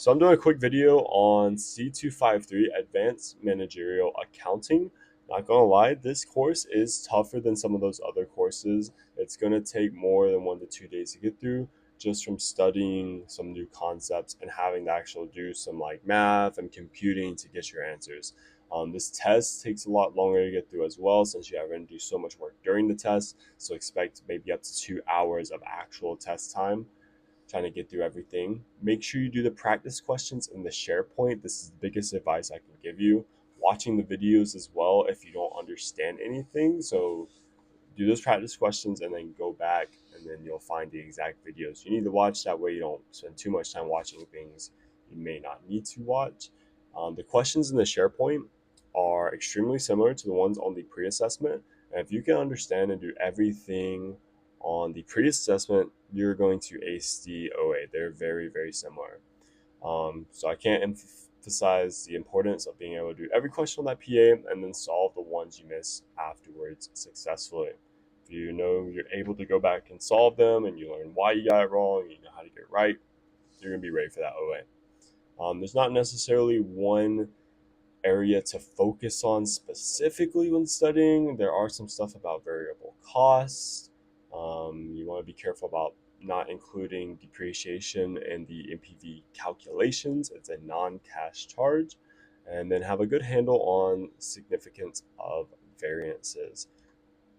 So I'm doing a quick video on C253 Advanced Managerial Accounting. Not gonna lie, this course is tougher than some of those other courses. It's gonna take more than 1 to 2 days to get through just from studying some new concepts and having to actually do some like math and computing to get your answers. This test takes a lot longer to get through as well since you have to do so much work during the test. So expect maybe up to 2 hours of actual test time trying to get through everything. Make sure you do the practice questions in the SharePoint. This is the biggest advice I can give you. Watching the videos as well if you don't understand anything. So do those practice questions and then go back and then you'll find the exact videos you need to watch. That way you don't spend too much time watching things you may not need to watch. The questions in the SharePoint are extremely similar to the ones on the pre-assessment. And if you can understand and do everything on the pre-assessment, you're going to ace the OA. They're very, very similar. So I can't emphasize the importance of being able to do every question on that PA and then solve the ones you miss afterwards successfully. If you know you're able to go back and solve them and you learn why you got it wrong, you know how to get it right, you're going to be ready for that OA. There's not necessarily one area to focus on specifically when studying. There are some stuff about variable costs. You want to be careful about not including depreciation in the MPV calculations. It's a non-cash charge. And then have a good handle on significance of variances.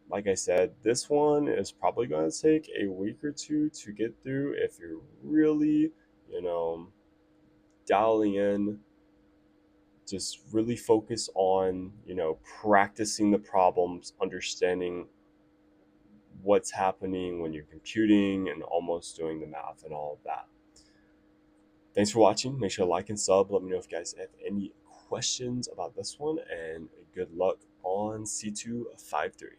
Like I said, this one is probably going to take a week or two to get through if you're really, you know, dialing in, just really focus on practicing the problems, understanding what's happening when you're computing and almost doing the math and all of that. Thanks for watching. Make sure to like and sub. Let me know if you guys have any questions about this one, and good luck on C253.